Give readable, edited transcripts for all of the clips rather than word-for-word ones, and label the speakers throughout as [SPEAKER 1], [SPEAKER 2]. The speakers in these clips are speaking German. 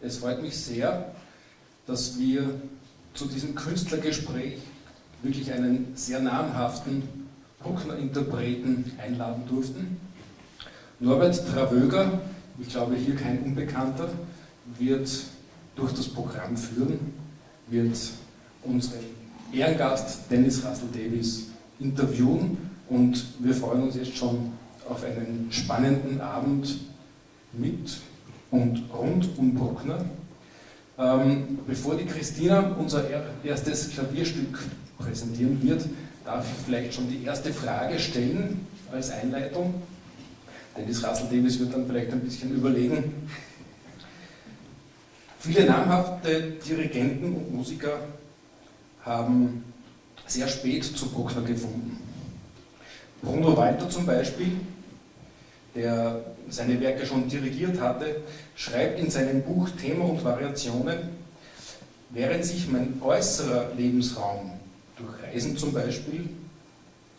[SPEAKER 1] Es freut mich sehr, dass wir zu diesem Künstlergespräch wirklich einen sehr namhaften Bruckner-Interpreten einladen durften. Norbert Trawöger, ich glaube hier kein Unbekannter, wird durch das Programm führen, wird unseren Ehrengast Dennis Davies interviewen und wir freuen uns jetzt schon auf einen spannenden Abend mit und rund um Bruckner. Bevor die Kristina unser erstes Klavierstück präsentieren wird, darf ich vielleicht schon die erste Frage stellen als Einleitung. Dennis Davies wird dann vielleicht ein bisschen überlegen. Viele namhafte Dirigenten und Musiker haben sehr spät zu Bruckner gefunden. Bruno Walter zum Beispiel, der seine Werke schon dirigiert hatte, schreibt in seinem Buch Thema und Variationen: Während sich mein äußerer Lebensraum durch Reisen zum Beispiel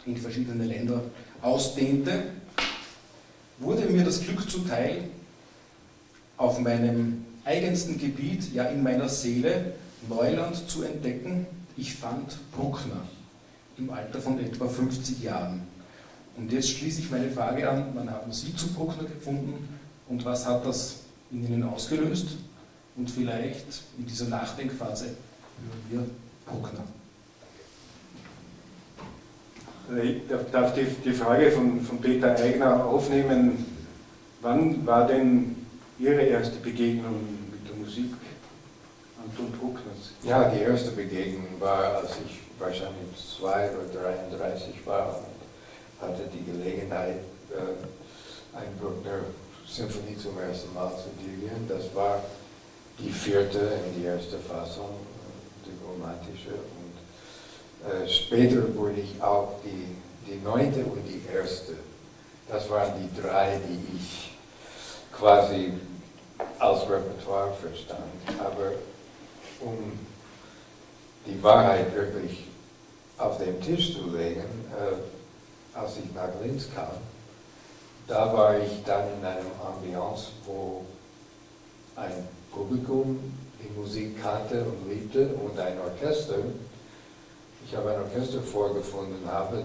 [SPEAKER 1] in verschiedene Länder ausdehnte, wurde mir das Glück zuteil, auf meinem eigensten Gebiet, ja in meiner Seele, Neuland zu entdecken. Ich fand Bruckner im Alter von etwa 50 Jahren. Und jetzt schließe ich meine Frage an: Wann haben Sie zu Bruckner gefunden und was hat das in Ihnen ausgelöst? Und vielleicht in dieser Nachdenkphase über wir Bruckner.
[SPEAKER 2] Ich darf die Frage von Peter Eigner aufnehmen. Wann war denn Ihre erste Begegnung mit der Musik Anton Bruckners?
[SPEAKER 3] Ja, die erste Begegnung war, als ich wahrscheinlich 2 oder 33 war und hatte die Gelegenheit, ein Bruckner-Symphonie zum ersten Mal zu dirigieren. Das war die 4. in die erste Fassung, die romantische. Und später wurde ich auch die 9. und die 1. Das waren die 3, die ich quasi als Repertoire verstand. Aber um die Wahrheit wirklich auf den Tisch zu legen, als ich nach Linz kam, da war ich dann in einem Ambiance, wo ein Publikum die Musik kannte und liebte und ein Orchester. Ich habe ein Orchester vorgefunden,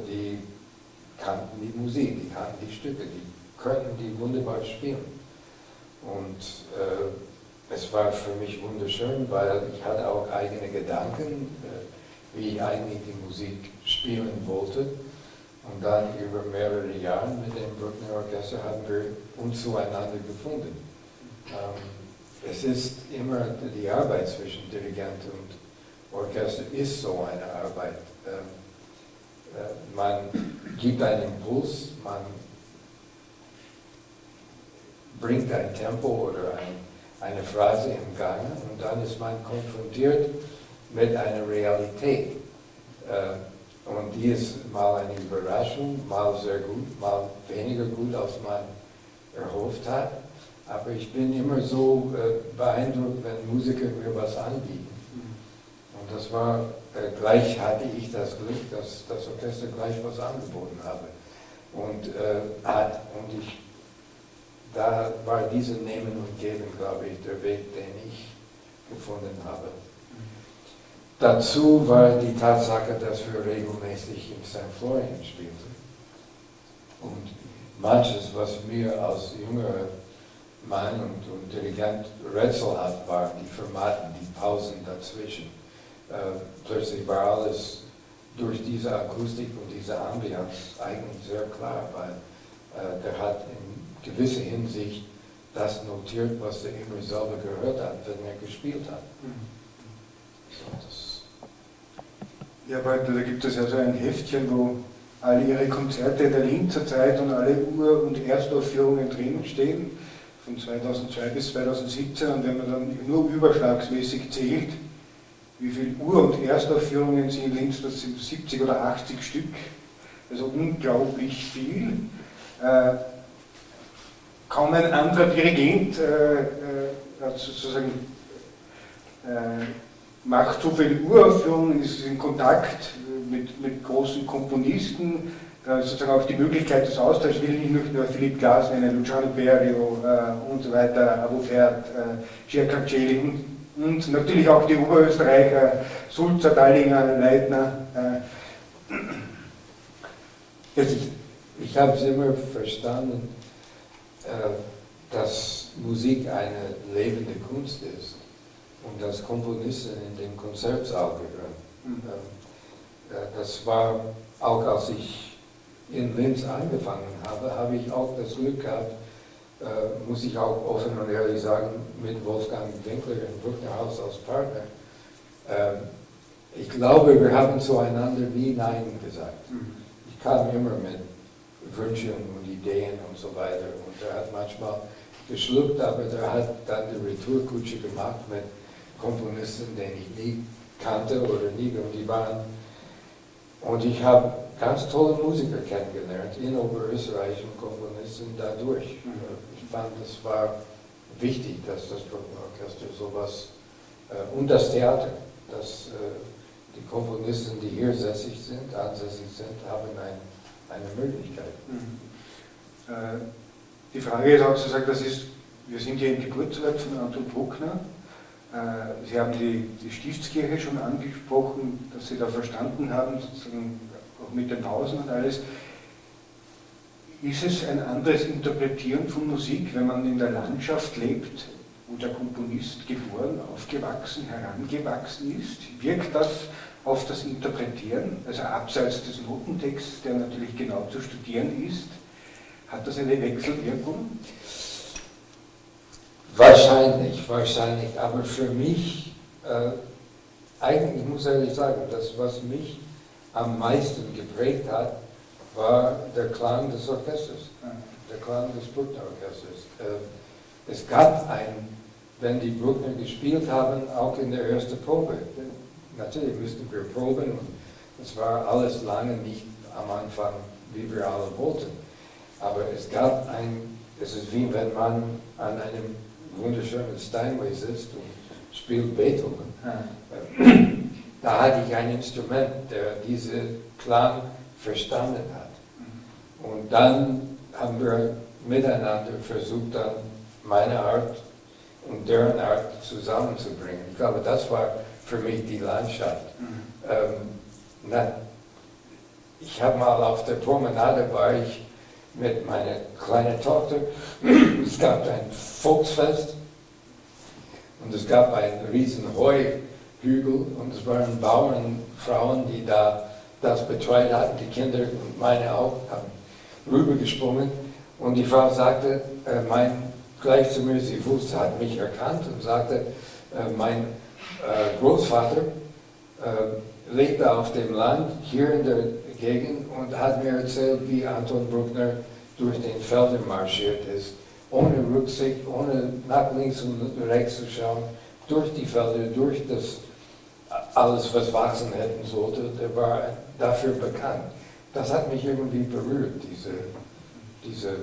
[SPEAKER 3] die kannten die Musik, die kannten die Stücke, die könnten die wunderbar spielen. Und es war für mich wunderschön, weil ich hatte auch eigene Gedanken, wie ich eigentlich die Musik spielen wollte. Und dann über mehrere Jahre mit dem Bruckner Orchester haben wir uns zueinander gefunden. Es ist immer die Arbeit zwischen Dirigent und Orchester ist so eine Arbeit. Man gibt einen Impuls, man bringt ein Tempo oder eine Phrase im Gang und dann ist man konfrontiert mit einer Realität. Und die ist mal eine Überraschung, mal sehr gut, mal weniger gut, als man erhofft hat. Aber ich bin immer so beeindruckt, wenn Musiker mir was anbieten. Und das war, gleich hatte ich das Glück, dass das Orchester gleich was angeboten habe. Da war diese Nehmen und Geben, glaube ich, der Weg, den ich gefunden habe. Dazu war die Tatsache, dass wir regelmäßig in St. Florian spielten. Und manches, was mir als jüngerer Mann und Dirigent rätselhaft war, die Formaten, die Pausen dazwischen. Plötzlich war alles durch diese Akustik und diese Ambiance eigentlich sehr klar, weil der hat in gewisser Hinsicht das notiert, was er immer selber gehört hat, wenn er gespielt hat.
[SPEAKER 2] Ja, aber da gibt es ja so ein Heftchen, wo alle ihre Konzerte der Linzer Zeit und alle Ur- und Erstaufführungen drinnen stehen, von 2002 bis 2017. Und wenn man dann nur überschlagsmäßig zählt, wie viele Ur- und Erstaufführungen sind in Linz, das sind 70 oder 80 Stück, also unglaublich viel. Kaum ein anderer Dirigent hat sozusagen macht so viele Uraufführungen, ist in Kontakt mit großen Komponisten, sozusagen auch die Möglichkeit des Austauschs. Ich will nicht nur Philipp Glass nennen, Luciano Berio und so weiter, Abofert, Circaccelli und natürlich auch die Oberösterreicher, Sulzer, Dallinger, Leitner.
[SPEAKER 3] Ich habe es immer verstanden, dass Musik eine lebende Kunst ist und dass Komponisten in den Konzertsaal gehören. Das war auch, als ich in Linz angefangen habe, habe ich auch das Glück gehabt, muss ich auch offen und ehrlich sagen, mit Wolfgang Winkler im Bruckner Haus als Partner. Ich glaube, wir haben zueinander nie Nein gesagt. Ich kam immer mit Wünschen und Ideen und so weiter und er hat manchmal geschluckt, aber er hat dann die Retourkutsche gemacht mit Komponisten, den ich nie kannte oder nie, und die waren. Und ich habe ganz tolle Musiker kennengelernt in Oberösterreich und Komponisten dadurch. Ich fand, es war wichtig, dass das Bruckner Orchester sowas und das Theater, dass die Komponisten, die hier ansässig sind, haben eine Möglichkeit.
[SPEAKER 2] Die Frage ist auch sozusagen, wir sind hier im Geburtsort von Anton Bruckner. Sie haben die Stiftskirche schon angesprochen, dass Sie da verstanden haben, sozusagen auch mit den Pausen und alles. Ist es ein anderes Interpretieren von Musik, wenn man in der Landschaft lebt, wo der Komponist geboren, aufgewachsen, herangewachsen ist? Wirkt das auf das Interpretieren, also abseits des Notentexts, der natürlich genau zu studieren ist? Hat das eine Wechselwirkung?
[SPEAKER 3] Wahrscheinlich, aber für mich, eigentlich, ich muss ehrlich sagen, das, was mich am meisten geprägt hat, war der Klang des Orchesters, der Klang des Bruckner Orchesters. Es gab wenn die Bruckner gespielt haben, auch in der ersten Probe. Natürlich mussten wir proben und es war alles lange nicht am Anfang, wie wir alle wollten. Aber es ist wie wenn man an einem wunderschönen Steinway sitzt und spielt Beethoven. Da hatte ich ein Instrument, der diesen Klang verstanden hat. Und dann haben wir miteinander versucht, dann meine Art und deren Art zusammenzubringen. Ich glaube, das war für mich die Landschaft. Ich habe mal auf der Promenade war ich mit meiner kleinen Tochter. Es gab ein Volksfest und es gab einen riesen Heuhügel und es waren Bauernfrauen, die da das betreut hatten, die Kinder und meine auch, haben rübergesprungen und die Frau sagte, gleich zu mir, sie hat mich erkannt und sagte, mein Großvater lebte auf dem Land, hier in der Gegend und hat mir erzählt, wie Anton Bruckner durch den Feldern marschiert ist, ohne Rücksicht, ohne nach links und rechts zu schauen, durch die Felder, durch das alles, was wachsen hätten sollte, der war dafür bekannt. Das hat mich irgendwie berührt, diese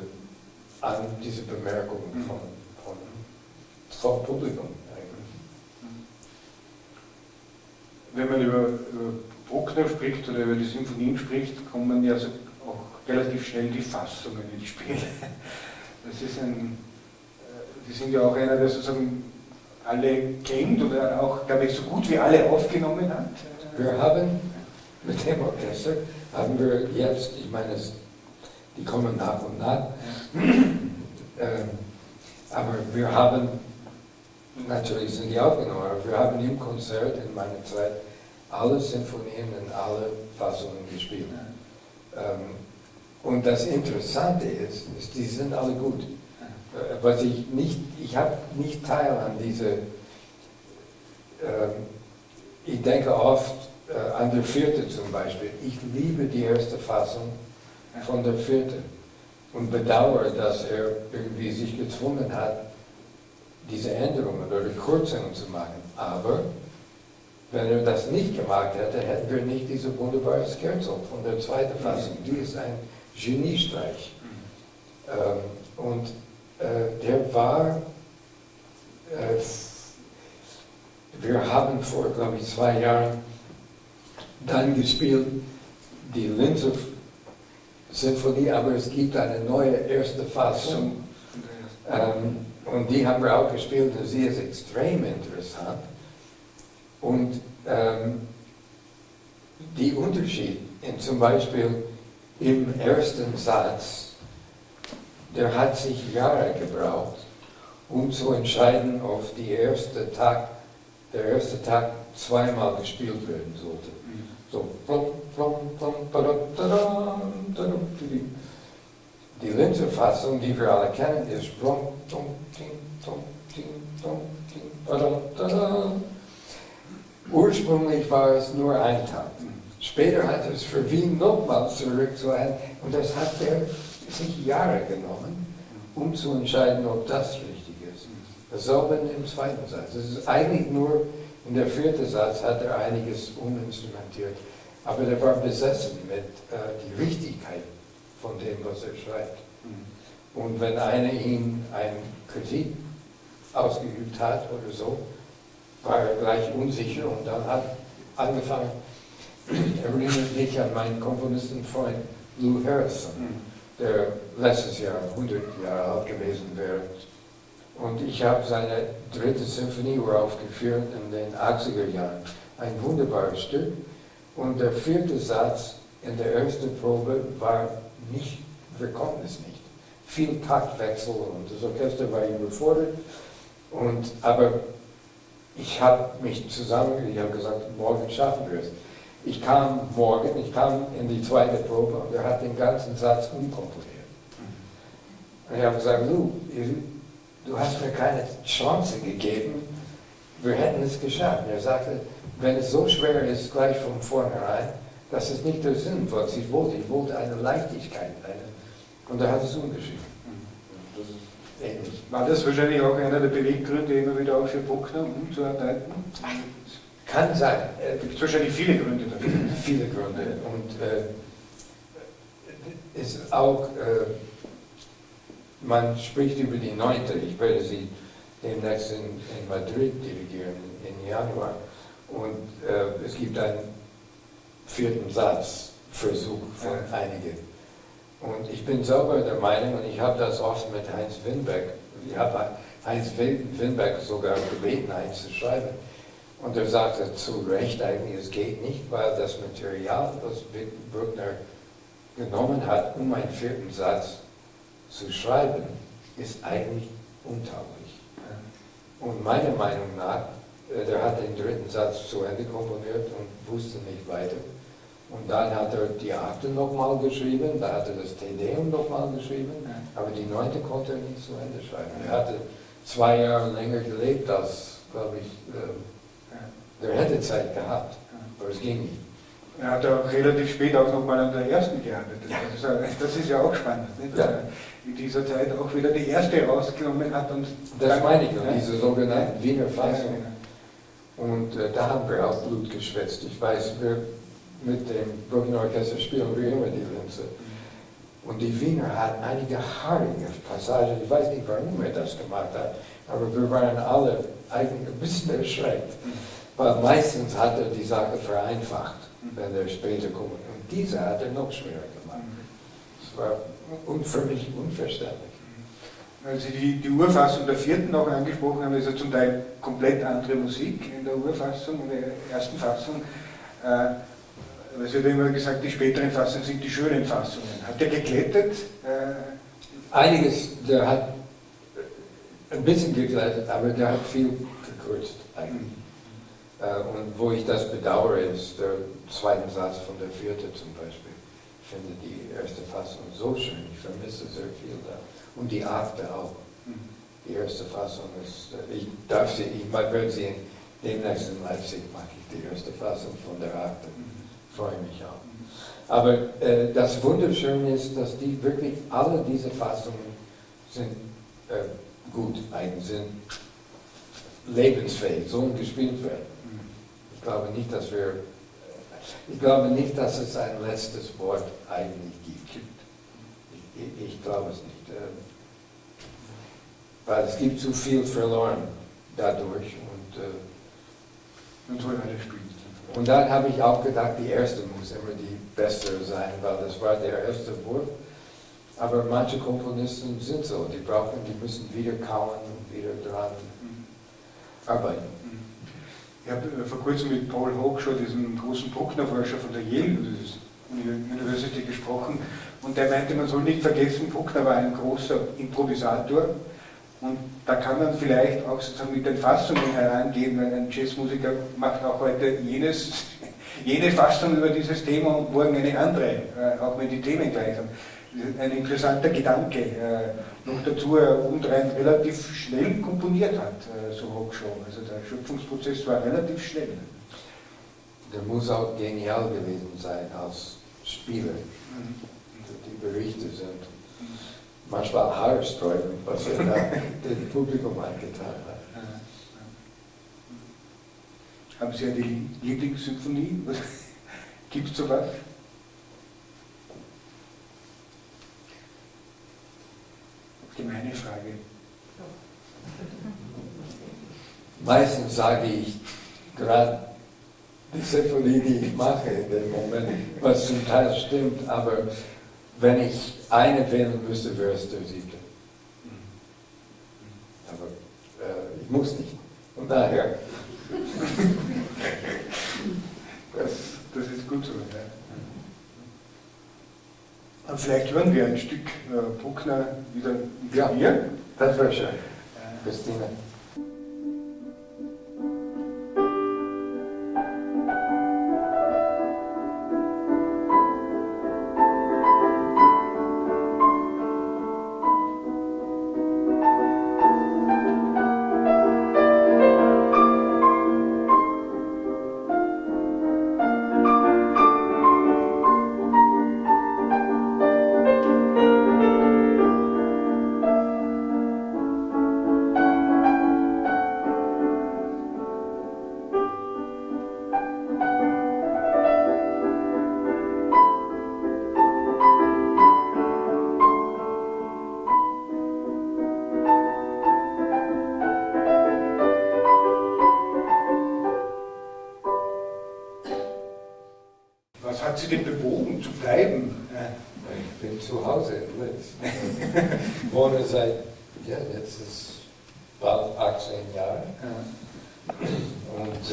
[SPEAKER 3] Bemerkung vom Publikum eigentlich.
[SPEAKER 2] Wenn man über Bruckner spricht oder über die Symphonien spricht, kommen ja so auch relativ schnell die Fassungen ins Spiel. Die sind ja auch einer, der sozusagen alle kennt oder auch, glaube ich, so gut wie alle aufgenommen hat.
[SPEAKER 3] Wir haben mit dem Orchester, jetzt, ich meine, die kommen nach und nach, aber wir haben, natürlich sind die aufgenommen, aber wir haben im Konzert in meiner Zeit alle Sinfonien in alle Fassungen gespielt. Und das Interessante ist, die sind alle gut. Ich habe nicht teil an diese, ich denke oft an der vierte zum Beispiel. Ich liebe die erste Fassung von der vierte und bedauere, dass er irgendwie sich gezwungen hat, diese Änderungen oder Kürzungen zu machen. Aber wenn er das nicht gemacht hätte, hätten wir nicht diese wunderbare Scherzo von der zweiten Fassung. Die ist ein Geniestreich. Der war, wir haben vor, glaube ich, 2 Jahren dann gespielt, die Linzer Sinfonie, aber es gibt eine neue erste Fassung. Und die haben wir auch gespielt und sie ist extrem interessant. Und die Unterschied zum Beispiel im ersten Satz, der hat sich Jahre gebraucht, um zu entscheiden, ob der erste Takt zweimal gespielt werden sollte. So, die Linzer Fassung, die wir alle kennen, ist ursprünglich war es nur ein Takt. Später hat es für Wien nochmal zurück zu ein, und das hat sich Jahre genommen, um zu entscheiden, ob das richtig ist. Dasselbe im zweiten Satz. Es ist eigentlich nur in der vierten Satz hat er einiges uminstrumentiert, aber er war besessen mit die Richtigkeit von dem, was er schreibt. Und wenn einer ihm eine Kritik ausgeübt hat oder so, war er gleich unsicher und dann hat angefangen, erinnert mich an meinen Komponistenfreund Lou Harrison, der letztes Jahr 100 Jahre alt gewesen wäre. Und ich habe seine dritte Symphonie aufgeführt in den 80er Jahren. Ein wunderbares Stück. Und der vierte Satz in der ersten Probe war nicht, wir konnten es nicht. Viel Taktwechsel und das Orchester war überfordert. Aber ich habe gesagt, morgen schaffen wir es. Ich kam in die zweite Probe und er hat den ganzen Satz umkomponiert. Und ich habe gesagt, Lou, du hast mir keine Chance gegeben, wir hätten es geschafft. Und er sagte, wenn es so schwer ist, gleich von vornherein, das ist nicht der Sinn, was ich wollte. Ich wollte eine Leichtigkeit. Und er hat es umgeschrieben. Das ist ähnlich.
[SPEAKER 2] War das wahrscheinlich auch einer der Beweggründe, immer wieder auch für Bruckner umzuarbeiten?
[SPEAKER 3] Kann sein.
[SPEAKER 2] Es gibt wahrscheinlich viele Gründe dafür.
[SPEAKER 3] Viele Gründe. Und ist auch, man spricht über die 9. Ich werde sie demnächst in Madrid dirigieren, im Januar. Und es gibt einen vierten Satzversuch von einigen. Und ich bin selber der Meinung, und ich habe das oft mit Heinz Winbeck, ich habe Heinz Winbeck sogar gebeten, eins zu schreiben. Und er sagte zu Recht eigentlich, es geht nicht, weil das Material, was Bruckner genommen hat, um einen vierten Satz zu schreiben, ist eigentlich untauglich. Und meiner Meinung nach, der hat den dritten Satz zu Ende komponiert und wusste nicht weiter. Und dann hat er die 8. nochmal geschrieben, da hat er das Te Deum nochmal geschrieben, aber die 9. konnte er nicht zu Ende schreiben. Er hatte 2 Jahre länger gelebt als, glaube ich, der hätte Zeit gehabt, aber es ging nicht.
[SPEAKER 2] Er hat auch relativ spät auch nochmal an der ersten gearbeitet. Ja. Das ist ja auch spannend, nicht? Dass er in dieser Zeit auch wieder die erste rausgenommen hat. Und
[SPEAKER 3] das meine ich, diese sogenannten Wiener Fassung. Und da haben wir auch Blut geschwitzt. Ich weiß, wir mit dem Bruckner Orchester spielen wir immer die Linze. Und die Wiener hatten einige haarige Passagen. Ich weiß nicht, warum er das gemacht hat, aber wir waren alle eigentlich ein bisschen erschreckt. Weil meistens hat er die Sache vereinfacht, wenn er später kommt. Und diese hat er noch schwerer gemacht. Das war für mich unverständlich.
[SPEAKER 2] Als Sie die Urfassung der 4. noch angesprochen haben, ist ja zum Teil komplett andere Musik in der Urfassung, in der ersten Fassung. Es wird immer gesagt, die späteren Fassungen sind die schönen Fassungen. Hat der geglättet?
[SPEAKER 3] Einiges, der hat ein bisschen geglättet, aber der hat viel gekürzt eigentlich. Und wo ich das bedauere, ist der zweite Satz von der 4. zum Beispiel. Ich finde die erste Fassung so schön, ich vermisse sehr viel da. Und die 8. auch. Die erste Fassung ist, ich werde sie demnächst in Leipzig, mache ich die erste Fassung von der 8. Freue mich auch. Aber das Wunderschöne ist, dass die wirklich, alle diese Fassungen sind gut, eigentlich sind lebensfähig, sollen gespielt werden. Ich glaube nicht, dass es ein letztes Wort eigentlich gibt. Ich glaube es nicht. Weil es gibt zu viel verloren dadurch.
[SPEAKER 2] Und soll alle spielen.
[SPEAKER 3] Und dann habe ich auch gedacht, die erste muss immer die beste sein, weil das war der erste Wurf. Aber manche Komponisten sind so, die müssen wieder kauen und wieder dran arbeiten.
[SPEAKER 2] Ich habe vor kurzem mit Paul Hochshaw, diesem großen Bruckner-Forscher von der Yale University, gesprochen, und der meinte, man soll nicht vergessen, Bruckner war ein großer Improvisator, und da kann man vielleicht auch sozusagen mit den Fassungen herangehen, weil ein Jazzmusiker macht auch heute jene Fassung über dieses Thema und morgen eine andere, auch wenn die Themen gleich sind. Ein interessanter Gedanke. Noch dazu er obendrein relativ schnell komponiert hat, so Hochshaw. Also der Schöpfungsprozess war relativ schnell.
[SPEAKER 3] Der muss auch genial gewesen sein als Spieler. Die Berichte sind manchmal haarsträubend, was er da dem Publikum angetan hat.
[SPEAKER 2] Haben Sie eine Lieblingssymphonie? Gibt es sowas? Gemeine Frage.
[SPEAKER 3] Meistens sage ich gerade die Symphonie, die ich mache in dem Moment, was zum Teil stimmt, aber wenn ich eine wählen müsste, wäre es der 7. Aber ich muss nicht. Und daher.
[SPEAKER 2] Das ist gut so. Ja. Und vielleicht hören wir ein Stück Bruckner wieder im Klavier.
[SPEAKER 3] Ja, das wäre schön. Kristina.
[SPEAKER 2] Hat Sie denn bewogen, zu bleiben?
[SPEAKER 3] Ich bin zu Hause in Linz. Ich wohne seit, jetzt ist bald 18 Jahre. Und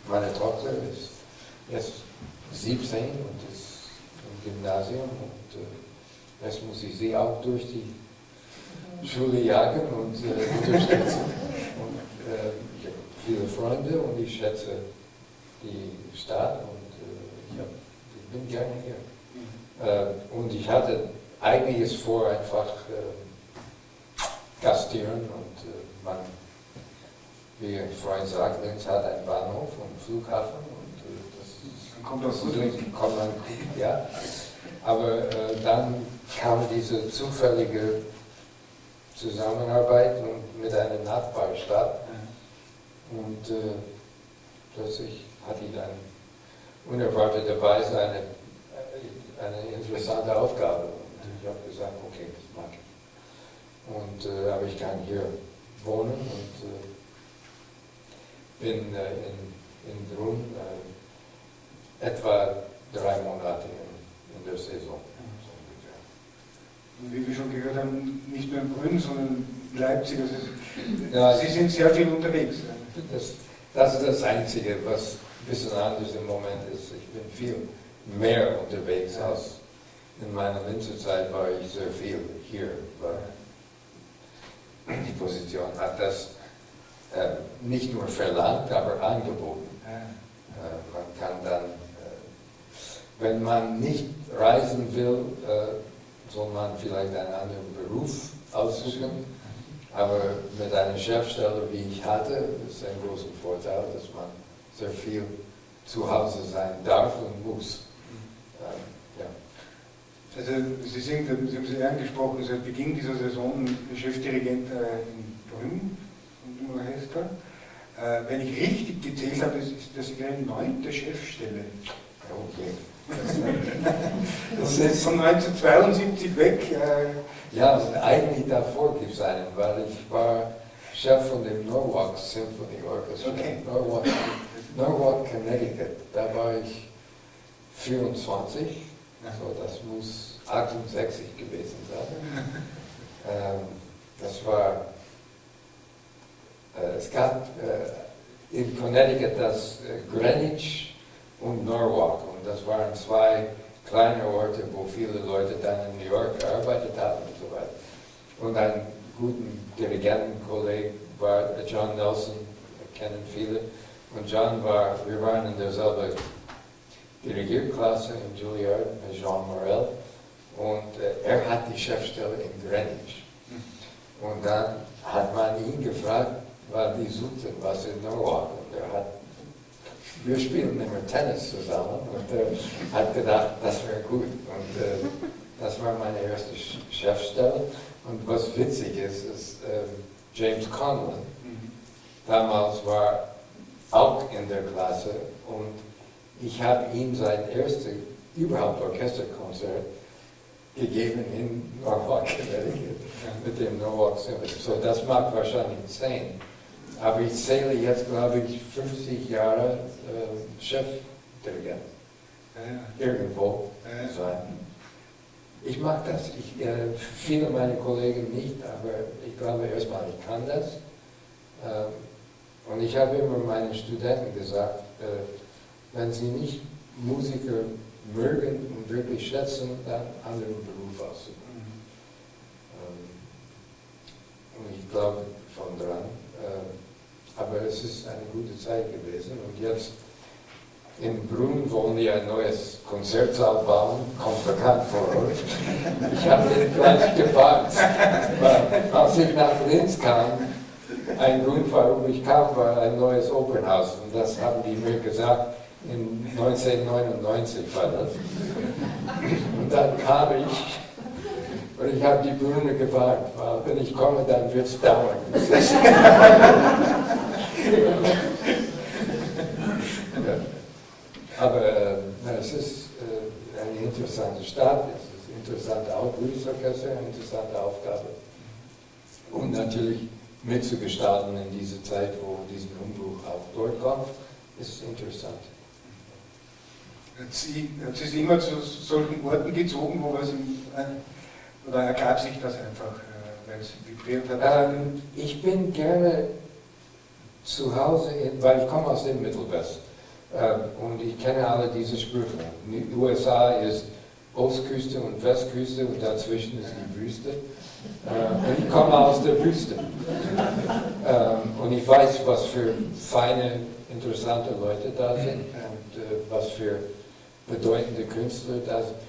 [SPEAKER 3] meine Tochter ist jetzt 17 und ist im Gymnasium. Und jetzt muss ich sie auch durch die Schule jagen und unterstützen. Und ich habe viele Freunde und ich schätze die Stadt. Ich bin gerne hier. Und ich hatte eigentlich vor, einfach gastieren und wie ein Freund sagt, Linz hat einen Bahnhof und Flughafen und das
[SPEAKER 2] kommt auch gut.
[SPEAKER 3] Kommt man gut, ja. Aber dann kam diese zufällige Zusammenarbeit mit einer Nachbarstadt und plötzlich hatte ich dann unerwarteterweise eine interessante Aufgabe. Und ich habe gesagt, okay, das mag ich. Und, aber ich kann hier wohnen und bin in Brunn etwa 3 Monate in der Saison.
[SPEAKER 2] Und wie wir schon gehört haben, nicht nur in Brünn, sondern in Leipzig.
[SPEAKER 3] Ja,
[SPEAKER 2] Sie sind sehr viel unterwegs.
[SPEAKER 3] Das ist das Einzige, was ein bisschen anders im Moment ist. Ich bin viel mehr unterwegs als in meiner Linzer-Zeit war ich sehr viel hier. Die Position hat das nicht nur verlangt, aber angeboten. Man kann dann, wenn man nicht reisen will, soll man vielleicht einen anderen Beruf aussuchen. Aber mit einer Chefstelle, wie ich hatte, ist ein großer Vorteil, dass man sehr viel zu Hause sein darf und muss. Ja.
[SPEAKER 2] Also Sie haben es angesprochen, seit Beginn dieser Saison Chefdirigent in Brünn und im Orchester. Wenn ich richtig gezählt habe, ist das Ihre 9. Chefstelle.
[SPEAKER 3] Okay.
[SPEAKER 2] Das ist von 1972 weg.
[SPEAKER 3] Ja, eigentlich davor gibt es einen, weil ich war Chef von dem Norwalk Symphony Orchestra,
[SPEAKER 2] Okay.
[SPEAKER 3] Norwalk, Connecticut. Da war ich 24, so das muss 68 gewesen sein. Das war, es gab in Connecticut das Greenwich und Norwalk, und das waren zwei kleine Orte, wo viele Leute dann in New York gearbeitet haben und so weiter. Und ein guten Dirigentenkollege war John Nelson, kennen viele. Und John wir waren in derselben Dirigierklasse in Juilliard mit Jean Morel. Und er hat die Chefstelle in Greenwich. Und dann hat man ihn gefragt, was die suchten, was in Norwalk. Und wir spielen immer Tennis zusammen. Und er hat gedacht, das wäre gut. Und das war meine erste Chefstelle. Und was witzig ist James Conlon, damals war auch in der Klasse, und ich habe ihm sein erstes überhaupt Orchesterkonzert gegeben in Norwalk, Connecticut, mit dem Norwalk Symphony. So, das macht wahrscheinlich 10. Aber ich zähle jetzt, glaube ich, 50 Jahre Chefdirigent. Irgendwo sein. Ich mag das. Viele meiner Kollegen nicht, aber ich glaube erstmal, ich kann das. Und ich habe immer meinen Studenten gesagt, wenn sie nicht Musiker mögen und wirklich schätzen, dann einen anderen Beruf aussuchen. Und ich glaube von dran. Aber es ist eine gute Zeit gewesen. Und jetzt in Brunn wollen wir ein neues Konzertsaal bauen, kommt bekannt vor euch. Ich habe den gleich gefragt, weil als ich nach Linz kam, ein Grund, warum ich kam, war ein neues Open House. Und das haben die mir gesagt, in 1999 war das. Und dann kam ich und ich habe die Brunner gefragt, weil wenn ich komme, dann wird es dauern. Aber es ist eine interessante Stadt, es ist ein interessantes Bluesorchester, eine interessante Aufgabe. Und natürlich mitzugestalten in dieser Zeit, wo diesen Umbruch auch dort kommt, ist interessant.
[SPEAKER 2] Hat sie immer zu solchen Orten gezogen, wo was oder ergab sich das einfach, weil es vibriert hat?
[SPEAKER 3] Ich bin gerne zu Hause, weil ich komme aus dem Mittelwest. Und ich kenne alle diese Sprüche. Die USA ist Ostküste und Westküste und dazwischen ist die Wüste. Und ich komme aus der Wüste. Und ich weiß, was für feine, interessante Leute da sind und was für bedeutende Künstler da sind.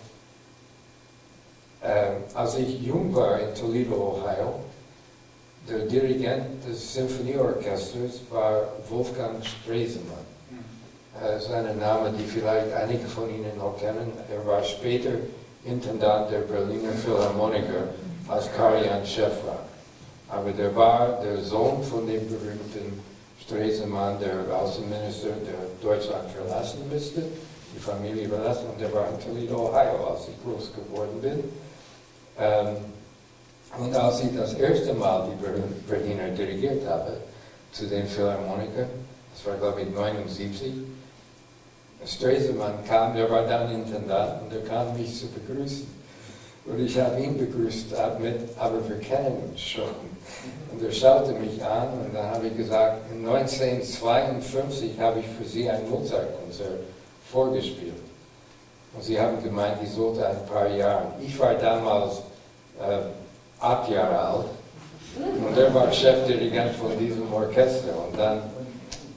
[SPEAKER 3] Als ich jung war in Toledo, Ohio, der Dirigent des Symphonieorchesters war Wolfgang Stresemann. Seine Name, die vielleicht einige von Ihnen noch kennen. Er war später Intendant der Berliner Philharmoniker, als Karajan Chef war. Aber der war der Sohn von dem berühmten Stresemann, der Außenminister, der Deutschland verlassen müsste, die Familie verlassen, und der war in Toledo, Ohio, als ich groß geworden bin. Und als ich das erste Mal die Berliner dirigiert habe, zu den Philharmonikern, das war glaube ich 79, Stresemann kam, der war dann Intendant, und er kam mich zu begrüßen. Und ich habe ihn begrüßt, aber wir kennen uns schon. Und er schaute mich an, und dann habe ich gesagt, in 1952 habe ich für Sie ein Mozart-Konzert vorgespielt. Und Sie haben gemeint, ich sollte ein paar Jahre. Ich war damals 8 Jahre alt, und er war Chefdirigent von diesem Orchester. Und dann,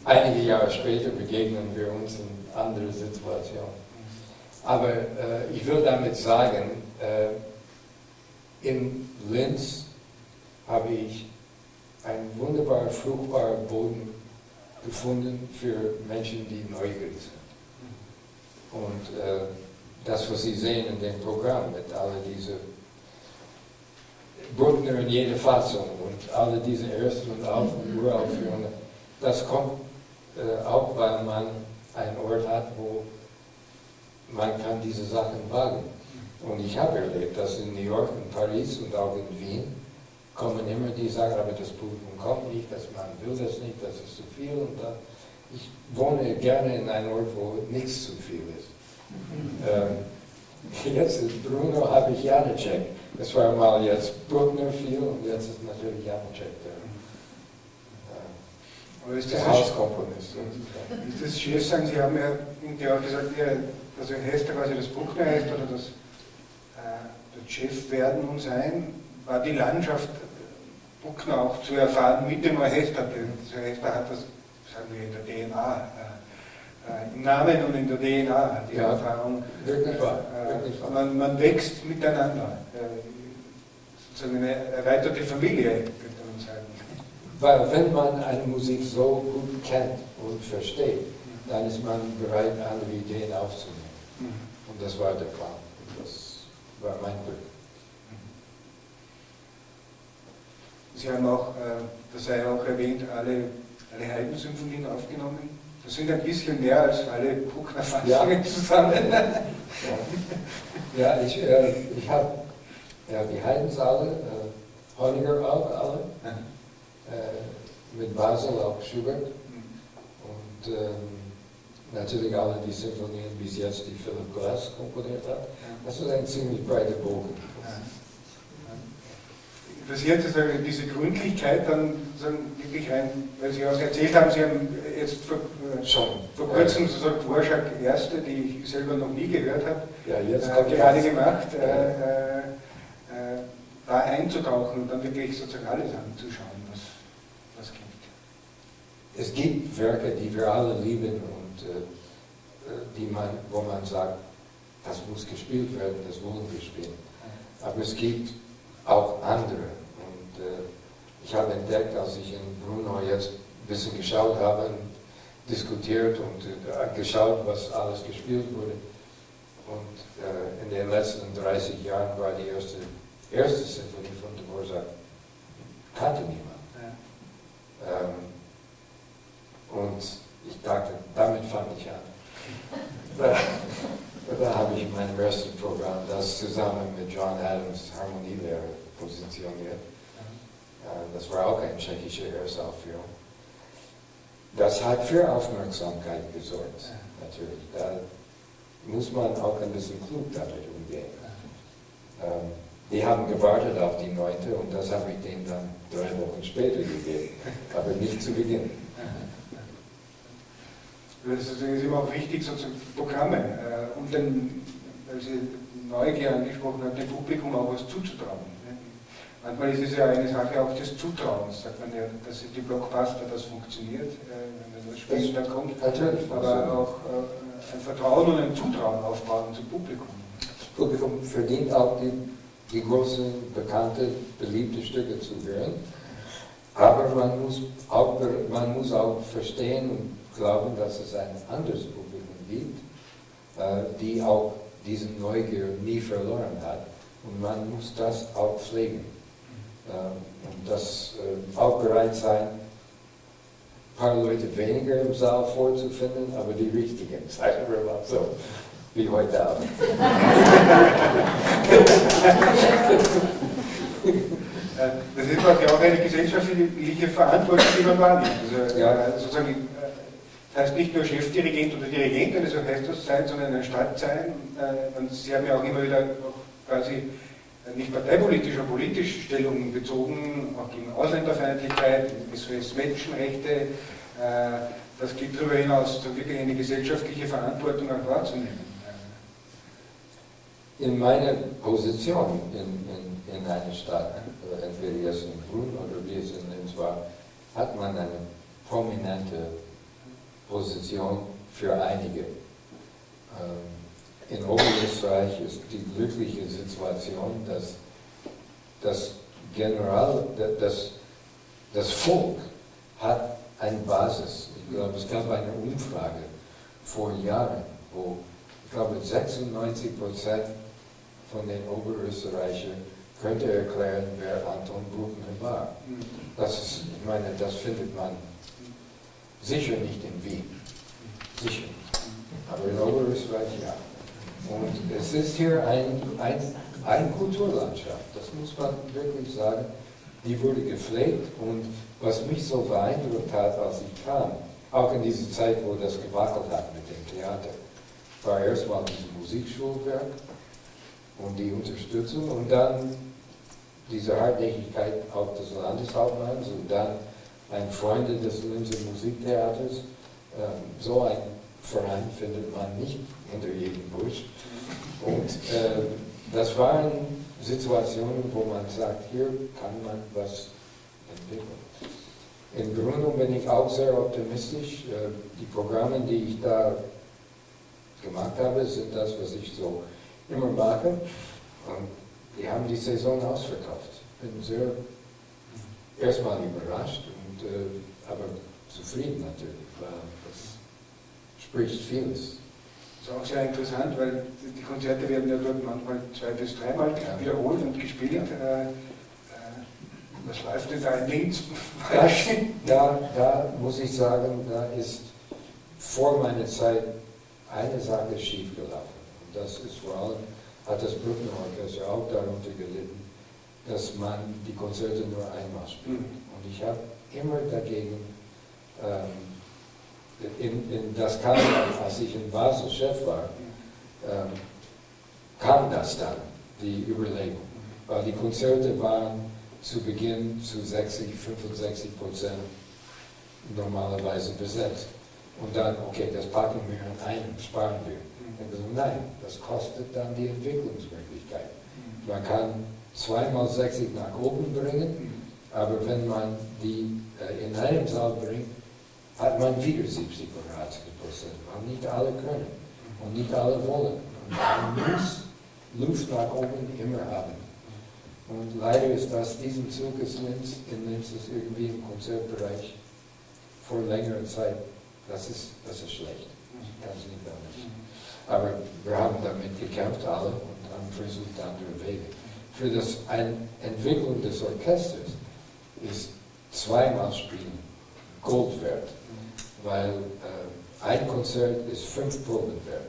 [SPEAKER 3] einige Jahre später, begegnen wir uns in andere Situationen. Aber ich will damit sagen, in Linz habe ich einen wunderbar fruchtbaren Boden gefunden für Menschen, die neugierig sind. Und das, was Sie sehen in dem Programm, mit all diese Bruckner in jeder Fassung und alle diese Ersten- und Uraufführungen, das kommt auch, weil man einen Ort hat, wo man kann diese Sachen wagen. Und ich habe erlebt, dass in New York, in Paris und auch in Wien kommen immer die sagen, aber das Publikum kommt nicht, man will das nicht, das ist zu viel. Und da, ich wohne gerne in einem Ort, wo nichts zu viel ist. Jetzt ist Bruno, habe ich Janacek. Das war mal jetzt Bruckner viel und jetzt ist natürlich Janacek der Hauskomponist.
[SPEAKER 2] Ist das Chef sein? Sie haben ja irgendwie auch gesagt, also heißt ja quasi das Bruckner heißt oder das Chef werden und sein, war die Landschaft Bruckner auch zu erfahren mit dem Orchester. Das Orchester hat das, sagen wir, in der DNA, im Namen und in der DNA, die Erfahrung.
[SPEAKER 3] Wirklich wahr.
[SPEAKER 2] Man wächst miteinander. Sozusagen eine erweiterte Familie, könnte man sagen.
[SPEAKER 3] Weil wenn man eine Musik so gut kennt und versteht, dann ist man bereit, andere Ideen aufzunehmen. Und das war der Plan. Das war mein Glück.
[SPEAKER 2] Sie haben auch, das sei auch erwähnt, alle Haydn-Symphonien aufgenommen. Das sind ein bisschen mehr als alle Bruckner-Fassungen zusammen.
[SPEAKER 3] Ja, ich habe die Haydns alle, Honegger auch alle, mit Basel auch Schubert und natürlich alle die Symphonien bis jetzt, die Philipp Glass komponiert hat. Das ist ein ziemlich breiter Bogen.
[SPEAKER 2] Interessiert ist diese Gründlichkeit dann wirklich rein, weil Sie auch erzählt haben, Sie haben jetzt vor kurzem sozusagen Dvorak Erste, die ich selber noch nie gehört habe, gerade gemacht, da einzutauchen und dann wirklich sozusagen alles anzuschauen, was gibt.
[SPEAKER 3] Es gibt Werke, die wir alle lieben und wo man sagt, das muss gespielt werden, das wollen wir spielen. Aber es gibt auch andere. Und ich habe entdeckt, als ich in Bruno jetzt ein bisschen geschaut habe, diskutiert und geschaut, was alles gespielt wurde. Und in den letzten 30 Jahren war die erste Sinfonie von Dvorak, kannte niemand. Und ich dachte, damit fange ich an. Da habe ich in meinem ersten Programm das zusammen mit John Adams Harmonielehre positioniert. Das war auch eine tschechische Erstaufführung. Das hat für Aufmerksamkeit gesorgt, natürlich. Da muss man auch ein bisschen klug damit umgehen. Die haben gewartet auf die 9. und das habe ich denen dann 3 Wochen später gegeben, aber nicht zu Beginn.
[SPEAKER 2] Das ist immer auch wichtig, sozusagen Programme, um den, weil Sie Neugier angesprochen haben, dem Publikum auch was zuzutrauen. Manchmal ist es ja eine Sache auch des Zutrauens, sagt man ja, dass die Blockbuster, das funktioniert, wenn das Spiel dann kommt, aber auch ein Vertrauen und ein Zutrauen aufbauen zum Publikum.
[SPEAKER 3] Das Publikum verdient auch die großen, bekannte, beliebte Stücke zu hören, aber man muss auch verstehen und glauben, dass es ein anderes Publikum gibt, die auch diese Neugier nie verloren hat. Und man muss das auch pflegen. Und das auch bereit sein, ein paar Leute weniger im Saal vorzufinden, aber die richtigen, sagen wir mal so, wie heute Abend.
[SPEAKER 2] Das ist auch eine gesellschaftliche Verantwortung, die man wahrnimmt. Also, sozusagen, das heißt nicht nur Chefdirigent oder Dirigent eines Orchesters sein, sondern eine Stadt sein. Und Sie haben ja auch immer wieder quasi nicht parteipolitisch, aber politisch Stellung bezogen, auch gegen Ausländerfeindlichkeit, SOS Menschenrechte. Das geht darüber hinaus, so wirklich eine gesellschaftliche Verantwortung auch wahrzunehmen.
[SPEAKER 3] In meiner Position in einer Stadt, entweder jetzt in Brunn oder wie es in Linz war, hat man eine prominente Position für einige. In Oberösterreich ist die glückliche Situation, dass das Volk hat eine Basis. Ich glaube, es gab eine Umfrage vor Jahren, wo ich glaube 96% von den Oberösterreichern könnte erklären, wer Anton Bruckner war. Ich meine, das findet man sicher nicht in Wien. Sicher nicht. Aber in Oberösterreich ja. Und es ist hier eine Kulturlandschaft, das muss man wirklich sagen.
[SPEAKER 4] die wurde gepflegt und was mich so beeindruckt hat, als ich kam, auch in dieser Zeit, wo das gewackelt hat mit dem Theater, war erstmal dieses Musikschulwerk und die Unterstützung und dann diese Hartnäckigkeit auch des Landeshauptmanns und dann ein Freunde des Linzer Musiktheaters. So ein Verein findet man nicht hinter jedem Busch. Und das waren Situationen, wo man sagt, hier kann man was entwickeln. Im Grunde bin ich auch sehr optimistisch. Die Programme, die ich da gemacht habe, sind das, was ich so immer mache. Und die haben die Saison ausverkauft. Ich bin sehr erstmal überrascht, aber zufrieden natürlich, weil das spricht vieles.
[SPEAKER 2] Das ist auch sehr interessant, weil die Konzerte werden ja dort manchmal 2- bis 3-mal wiederholt und gespielt. Was läuft denn da in Linz?
[SPEAKER 4] Da muss ich sagen, da ist vor meiner Zeit eine Sache schiefgelaufen. Und das ist vor allem, hat das Bruckner Orchester auch darunter gelitten, dass man die Konzerte nur einmal spielt. Und ich habe immer dagegen, das kam dann, als ich in Basel Chef war, kam das dann, die Überlegung. Weil die Konzerte waren zu Beginn zu 60-65% normalerweise besetzt. Und dann, okay, das packen wir in einem, sparen wir. Und so, nein, das kostet dann die Entwicklungsmöglichkeit. Man kann 2x 60 nach oben bringen, aber wenn man die in einem Saal bringt, hat man wieder 70 oder 80%, weil nicht alle können und nicht alle wollen. Und man muss Luft nach oben immer haben. Und leider ist das, diesen Zug ist in Linz ist irgendwie im Konzertbereich vor längerer Zeit, das ist schlecht. Ganz nicht anders. Aber wir haben damit gekämpft alle und haben versucht andere Wege. Für das Entwicklung des Orchesters ist 2-mal Spielen Gold wert, weil ein Konzert ist 5 Proben wert.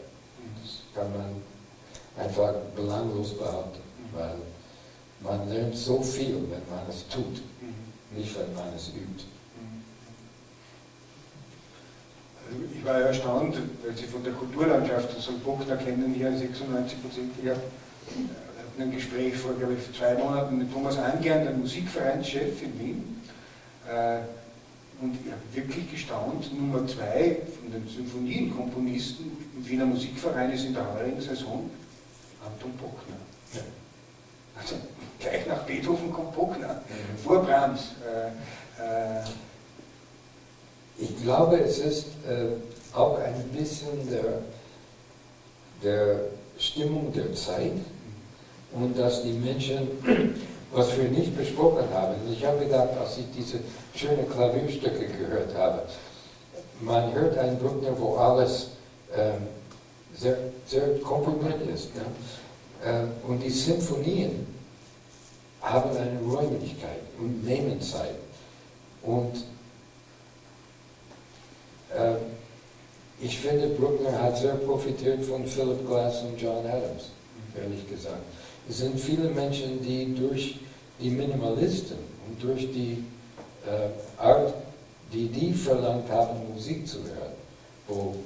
[SPEAKER 4] Das kann man einfach belanglos behaupten, weil man lernt so viel, wenn man es tut, nicht wenn man es übt.
[SPEAKER 2] Also ich war erstaunt, weil Sie von der Kulturlandschaft so Bruckner kennen, hier 96%. Ich habe ein Gespräch vor, glaube ich, 2 Monaten mit Thomas Angern, der Musikvereinschef in Wien. Und ich habe wirklich gestaunt, Nummer 2 von den Symphonienkomponisten im Wiener Musikverein ist in der heurigen Saison Anton Bruckner. Ja. Also gleich nach Beethoven kommt Bruckner, vor Brahms.
[SPEAKER 4] Ich glaube, es ist auch ein bisschen der Stimmung der Zeit und dass die Menschen, was wir nicht besprochen haben, ich habe gedacht, als ich diese schönen Klavierstücke gehört habe, man hört einen Bruckner, wo alles sehr, sehr komprimiert ist. Ne? Und die Sinfonien haben eine Räumlichkeit und nehmen Zeit. Und ich finde, Bruckner hat sehr profitiert von Philip Glass und John Adams, ehrlich gesagt. Es sind viele Menschen, die durch die Minimalisten und durch die Art, die verlangt haben, Musik zu hören, wo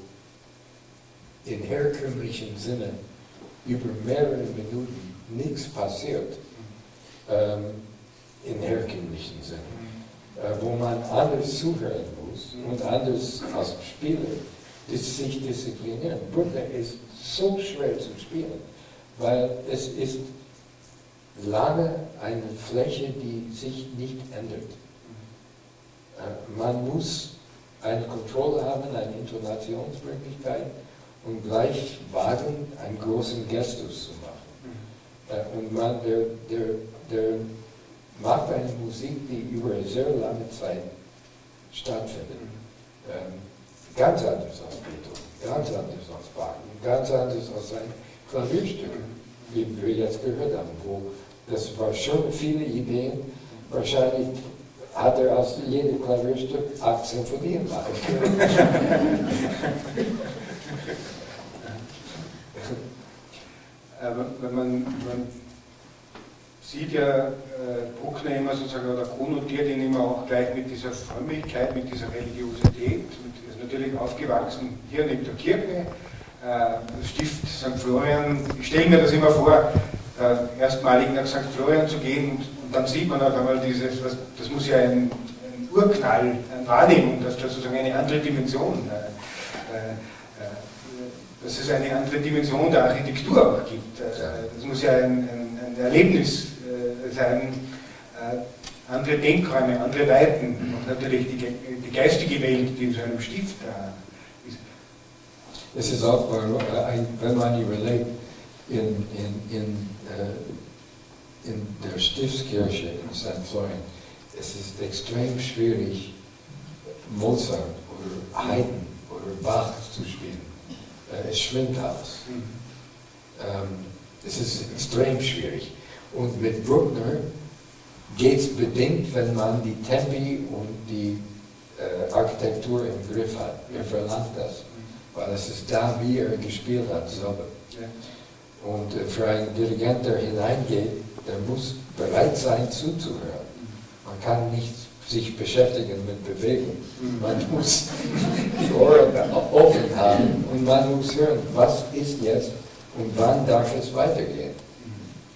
[SPEAKER 4] in herkömmlichen Sinne über mehrere Minuten nichts passiert, in herkömmlichen Sinne, wo man anders zuhören muss und anders als Spieler sich disziplinieren. Bruckner ist so schwer zu spielen, weil es ist lange eine Fläche, die sich nicht ändert. Man muss eine Kontrolle haben, eine Intonationsmöglichkeit und gleich wagen, einen großen Gestus zu machen. Und der macht eine Musik, die über eine sehr lange Zeit stattfindet. Ganz anders als Beethoven, ganz anders als Bach, ganz anders als sein Klavierstück, wie wir jetzt gehört haben, wo das war schon viele Ideen. Wahrscheinlich hat er aus jedem Klavierstück 8 Sinfonien machen können.
[SPEAKER 2] Wenn man sieht ja Bruckner immer sozusagen, oder konnotiert ihn immer auch gleich mit dieser Frömmigkeit, mit dieser Religiosität. Er ist natürlich aufgewachsen hier neben der Kirche, Stift St. Florian. Ich stelle mir das immer vor, erstmalig nach St. Florian zu gehen und dann sieht man auf einmal dieses, das muss ja ein Urknall, eine Wahrnehmung, dass das sozusagen eine andere Dimension, dass es eine andere Dimension der Architektur auch gibt. Das muss ja ein Erlebnis sein, andere Denkräume, andere Weiten und natürlich die geistige Welt, die in so einem Stift ist.
[SPEAKER 4] Es ist auch, wenn man überlegt, in der Stiftskirche in St. Florian, es ist extrem schwierig, Mozart oder Haydn oder Bach zu spielen. Es schwimmt alles. Es ist extrem schwierig. Und mit Bruckner geht es bedingt, wenn man die Tempi und die Architektur im Griff hat. Er verlangt das, weil es ist da, wie er gespielt hat, selber. Und für einen Dirigent, der hineingeht, der muss bereit sein zuzuhören. Man kann nicht sich beschäftigen mit Bewegung. Man muss die Ohren offen haben und man muss hören, was ist jetzt und wann darf es weitergehen.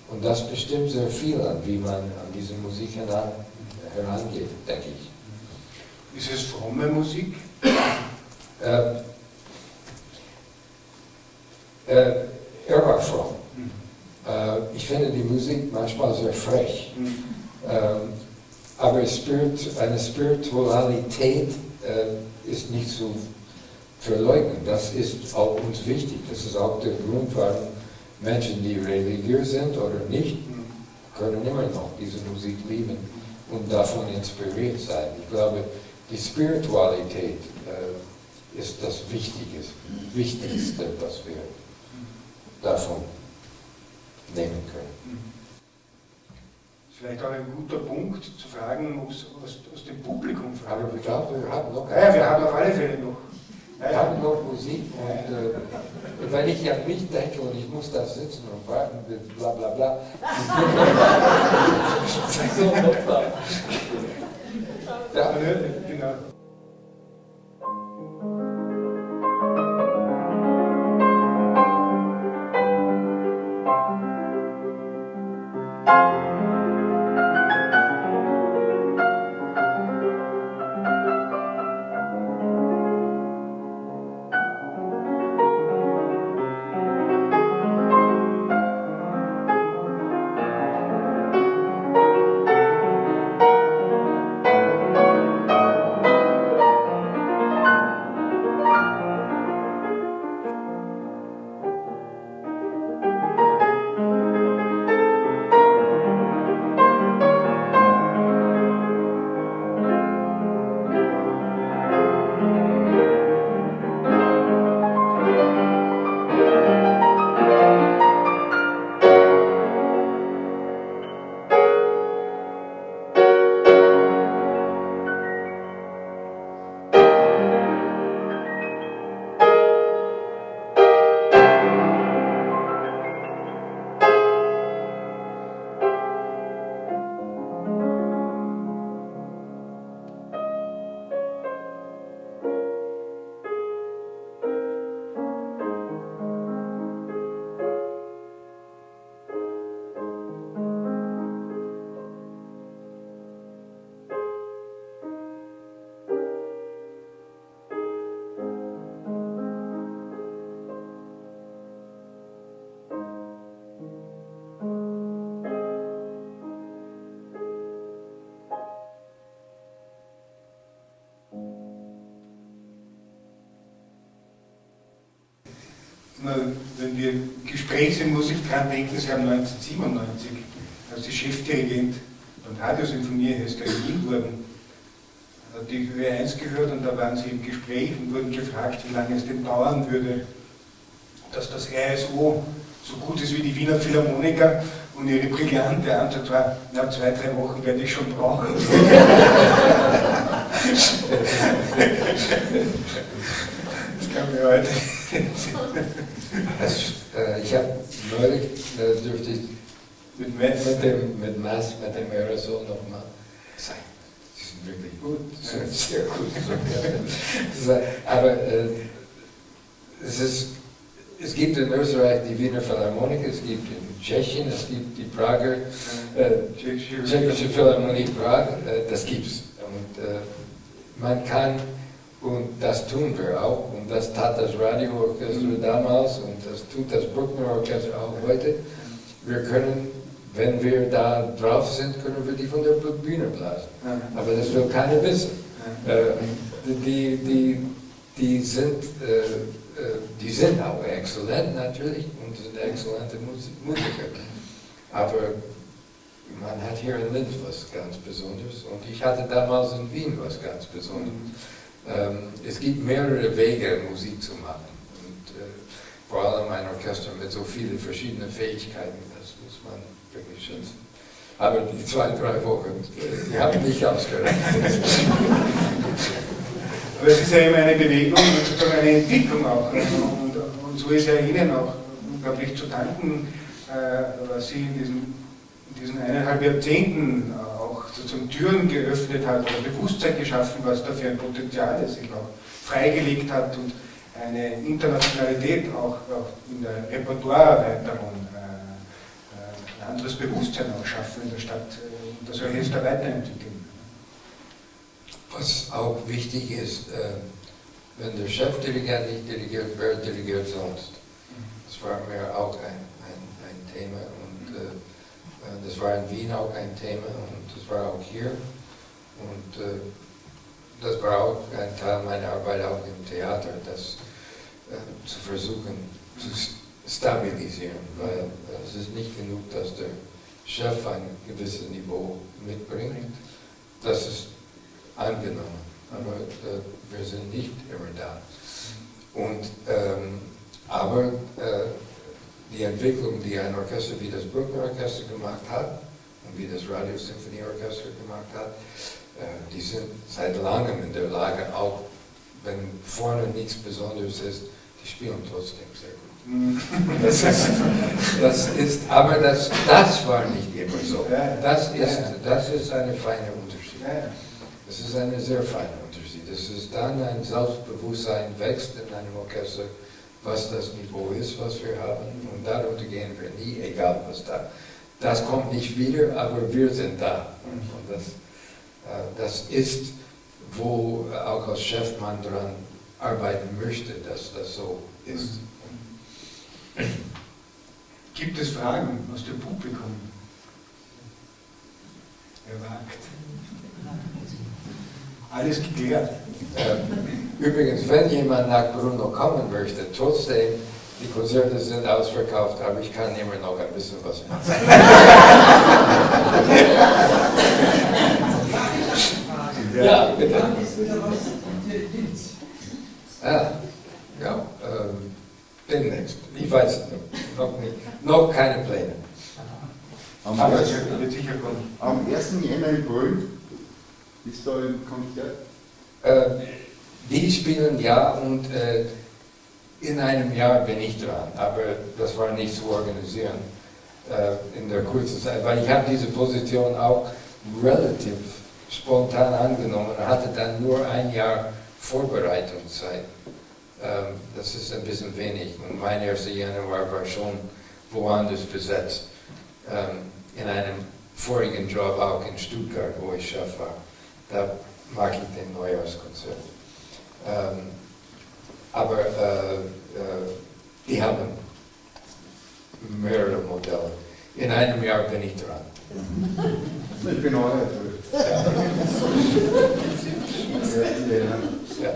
[SPEAKER 4] Und das bestimmt sehr viel an, wie man an diese Musik herangeht, denke ich.
[SPEAKER 2] Ist es fromme Musik?
[SPEAKER 4] Er war fromm. Ich finde die Musik manchmal sehr frech. Aber eine Spiritualität ist nicht zu verleugnen. Das ist auch uns wichtig. Das ist auch der Grund, warum Menschen, die religiös sind oder nicht, können immer noch diese Musik lieben und davon inspiriert sein. Ich glaube, die Spiritualität ist das Wichtigste, was wir davon nehmen können.
[SPEAKER 2] Vielleicht auch ein guter Punkt zu fragen, aus dem Publikum fragen.
[SPEAKER 4] Aber ich glaube, wir haben noch.
[SPEAKER 2] Ja, wir haben auf alle Fälle noch.
[SPEAKER 4] Wir haben noch Musik und wenn ich an mich denke und ich muss da sitzen und warten, bla bla bla.
[SPEAKER 2] Ja, genau. Wenn wir Gespräche in Musik dran denken, Sie haben 1997 als die Chefdirigent beim Radiosinfonie in Wien wurden, hat die Ö1 gehört und da waren Sie im Gespräch und wurden gefragt, wie lange es denn dauern würde, dass das RSO so gut ist wie die Wiener Philharmoniker, und Ihre brillante Antwort war, na, 2-3 Wochen werde ich schon brauchen. Das kann mir heute.
[SPEAKER 4] Ich habe neulich dürfte ich
[SPEAKER 2] Mit Metz?
[SPEAKER 4] Mit dem Aerosol nochmal. Die sind wirklich gut, die sind sehr gut. Aber es gibt in Österreich die Wiener Philharmoniker, es gibt in Tschechien, es gibt die Prager, Tschechische Philharmonie Prag, das gibt's. Und man kann, und das tun wir auch, und das tat das Radioorchester damals, und das tut das Bruckner Orchester auch heute. Wir können, wenn wir da drauf sind, können wir die von der Bühne blasen. Aber das will keiner wissen. Die sind auch exzellent natürlich und sind exzellente Musiker. Aber man hat hier in Linz was ganz Besonderes und ich hatte damals in Wien was ganz Besonderes. Es gibt mehrere Wege, Musik zu machen. Und vor allem ein Orchester mit so vielen verschiedenen Fähigkeiten, das muss man wirklich schätzen. Aber die 2-3 Wochen, die haben nicht ausgereicht.
[SPEAKER 2] Aber es ist ja immer eine Bewegung und sozusagen eine Entwicklung auch. Und so ist ja Ihnen auch unglaublich zu danken, was Sie in diesen 1,5 Jahrzehnten auch sozusagen Türen geöffnet hat oder Bewusstsein geschaffen, was da für ein Potenzial sich auch freigelegt hat und eine Internationalität auch in der Repertoireerweiterung, ein anderes Bewusstsein auch schaffen in der Stadt und das Orchester weiterentwickeln.
[SPEAKER 4] Was auch wichtig ist, wenn der Chefdirigent nicht dirigiert, wer dirigiert sonst? Das war mir auch ein Thema und das war in Wien auch ein Thema und das war auch hier und das war auch ein Teil meiner Arbeit auch im Theater, das zu versuchen zu stabilisieren, weil es ist nicht genug, dass der Chef ein gewisses Niveau mitbringt. Das ist angenommen, aber wir sind nicht immer da. Und, aber die Entwicklung, die ein Orchester wie das Bruckner Orchester gemacht hat und wie das Radiosymphonieorchester gemacht hat, die sind seit langem in der Lage, auch wenn vorne nichts Besonderes ist, die spielen trotzdem sehr gut. Aber das war nicht immer so. Das ist eine feine Unterschied. Das ist eine sehr feine Unterschied. Es ist dann ein Selbstbewusstsein wächst in einem Orchester, was das Niveau ist, was wir haben. Und darunter gehen wir nie, egal was da. Das kommt nicht wieder, aber wir sind da. Und das ist, wo auch als Chef man daran arbeiten möchte, dass das so ist.
[SPEAKER 2] Gibt es Fragen aus dem Publikum? Wer wagt? Alles geklärt.
[SPEAKER 4] Übrigens, wenn jemand nach Brno kommen möchte, trotzdem, die Konzerte sind ausverkauft, aber ich kann immer noch ein bisschen was machen. Ja, bitte. Ja, demnächst. Ich weiß es noch nicht. Noch keine Pläne.
[SPEAKER 2] Aber es wird sicher kommen.
[SPEAKER 5] Am 1. Jänner in Brünn ist da ein Konzert?
[SPEAKER 4] Die spielen ja und in einem Jahr bin ich dran, aber das war nicht zu organisieren in der kurzen Zeit, weil ich habe diese Position auch relativ spontan angenommen und hatte dann nur ein Jahr Vorbereitungszeit. Das ist ein bisschen wenig und mein 1. Januar war schon woanders besetzt. In einem vorigen Job auch in Stuttgart, wo ich Chef war. Da mag ich den Neujahrskonzert. Aber die haben mehrere Modelle. In einem Jahr bin ich dran.
[SPEAKER 5] Ich bin auch nicht.
[SPEAKER 4] Ja.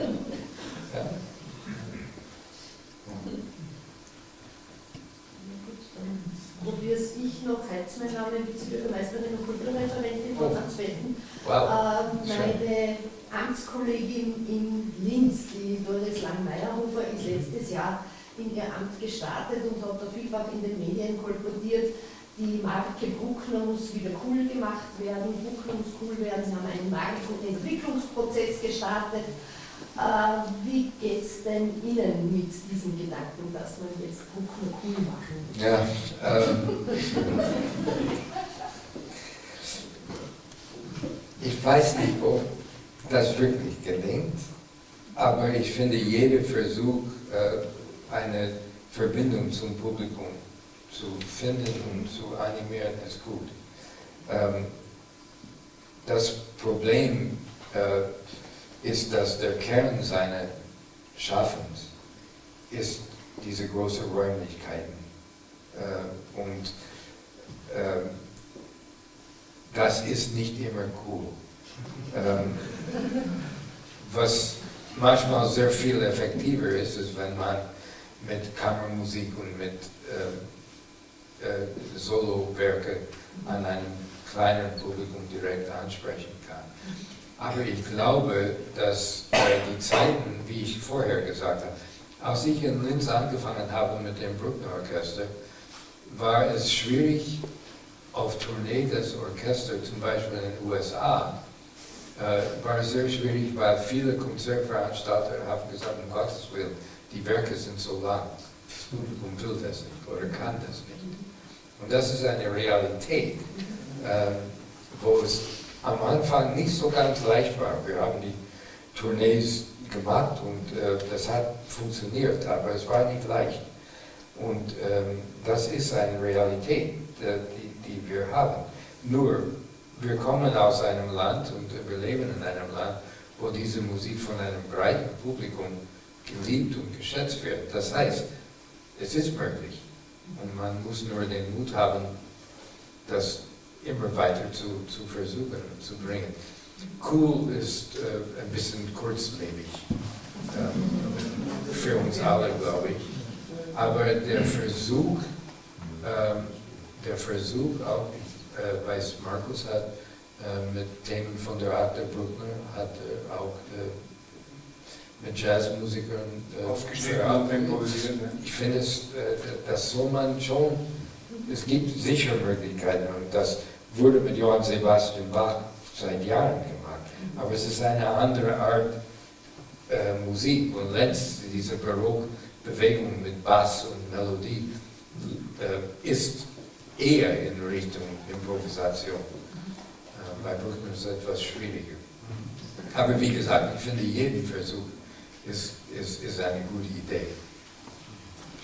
[SPEAKER 6] Probiere ich noch, heizt mein Name, Vizebürgermeisterin und Kulturreferentin von Ansfelden.
[SPEAKER 4] Wow.
[SPEAKER 6] Meine Amtskollegin in Linz, die Doris Lang-Meierhofer, ist letztes Jahr in ihr Amt gestartet und hat da vielfach in den Medien kolportiert, die Marke Bruckner muss wieder cool gemacht werden, Bruckner muss cool werden. Sie haben einen Markenentwicklungsprozess gestartet. Wie geht es denn Ihnen mit diesem Gedanken, dass man jetzt Bruckner cool machen will?
[SPEAKER 3] Ja, ich weiß nicht, ob das wirklich gelingt, aber ich finde, jeder Versuch, eine Verbindung zum Publikum zu finden und zu animieren, ist gut. Das Problem ist, dass der Kern seines Schaffens ist diese großen Räumlichkeiten. Und das ist nicht immer cool. Was manchmal sehr viel effektiver ist, ist, wenn man mit Kammermusik und mit Solowerke an einem kleineren Publikum direkt ansprechen kann. Aber ich glaube, dass die Zeiten, wie ich vorher gesagt habe, als ich in Linz angefangen habe mit dem Bruckner Orchester, war es schwierig, auf Tournee das Orchester, zum Beispiel in den USA, war es sehr schwierig, weil viele Konzertveranstalter haben gesagt, um Gottes Willen, die Werke sind so lang, das Publikum will das nicht oder kann das nicht. Und das ist eine Realität, wo es am Anfang nicht so ganz leicht war. Wir haben die Tournees gemacht und das hat funktioniert, aber es war nicht leicht. Und das ist eine Realität, die wir haben. Nur, wir kommen aus einem Land und wir leben in einem Land, wo diese Musik von einem breiten Publikum geliebt und geschätzt wird. Das heißt, es ist möglich. Und man muss nur den Mut haben, das immer weiter zu versuchen und zu bringen. Cool ist ein bisschen kurzlebig für uns alle, glaube ich. Aber der Versuch auch, ich weiß, Markus hat mit Themen von der Art der Bruckner, hat auch mit Jazzmusikern
[SPEAKER 2] aufgestellt und improvisiert.
[SPEAKER 3] Ich finde, das soll man schon, es gibt sicher Möglichkeiten und das wurde mit Johann Sebastian Bach seit Jahren gemacht, aber es ist eine andere Art Musik und Lenz, diese Barockbewegung mit Bass und Melodie, ist eher in Richtung Improvisation. Bei Bruckner ist es etwas schwieriger. Aber wie gesagt, ich finde, jeden Versuch ist eine gute Idee.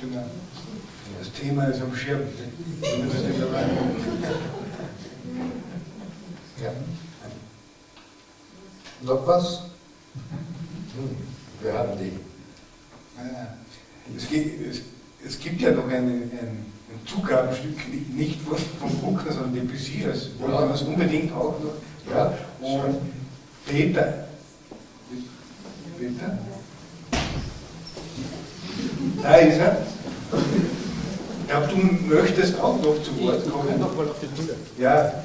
[SPEAKER 2] Genau. Das Thema ist am Schirm.
[SPEAKER 3] Ja. Noch was? Wir haben die.
[SPEAKER 2] Es gibt ja noch ein Zugabenstück, nicht von Bruckner, sondern Debussy, das wollen wir uns unbedingt auch noch.
[SPEAKER 3] Ja,
[SPEAKER 2] und Peter. Da ist er. Ich glaube, du möchtest auch noch zu Wort kommen. Ich noch mal auf die Bühne. Ja.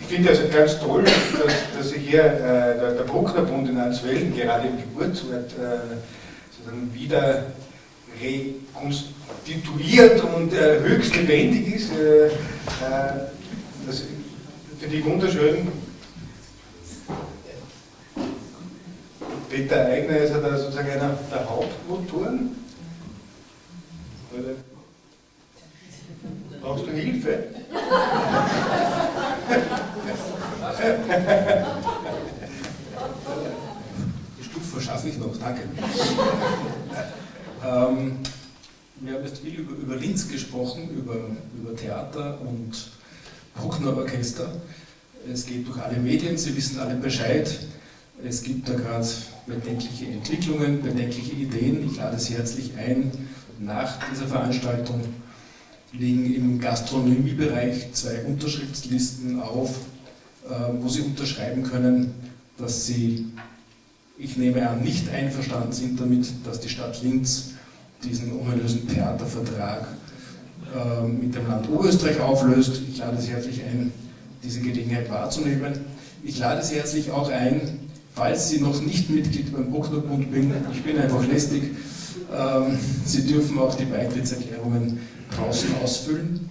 [SPEAKER 2] Ich finde es ganz toll, dass sich hier der Brucknerbund in Answellen gerade im Geburtsort sozusagen wieder rekonstituiert und höchst lebendig ist. Das finde ich wunderschön. Peter Eigner ist ja da sozusagen einer der Hauptmotoren. Brauchst du Hilfe?
[SPEAKER 1] Die Stufe schaffe ich noch, danke. Wir haben jetzt viel über Linz gesprochen, über Theater und Bruckner Orchester. Es geht durch alle Medien, Sie wissen alle Bescheid. Es gibt da gerade bedenkliche Entwicklungen, bedenkliche Ideen. Ich lade Sie herzlich ein. Nach dieser Veranstaltung liegen im Gastronomiebereich 2 Unterschriftslisten auf, wo Sie unterschreiben können, dass Sie, ich nehme an, nicht einverstanden sind damit, dass die Stadt Linz diesen ominösen Theatervertrag mit dem Land Oberösterreich auflöst. Ich lade Sie herzlich ein, diese Gelegenheit wahrzunehmen. Ich lade Sie herzlich auch ein, falls Sie noch nicht Mitglied beim Brucknerbund sind, ich bin einfach lästig, Sie dürfen auch die Beitrittserklärungen draußen ausfüllen.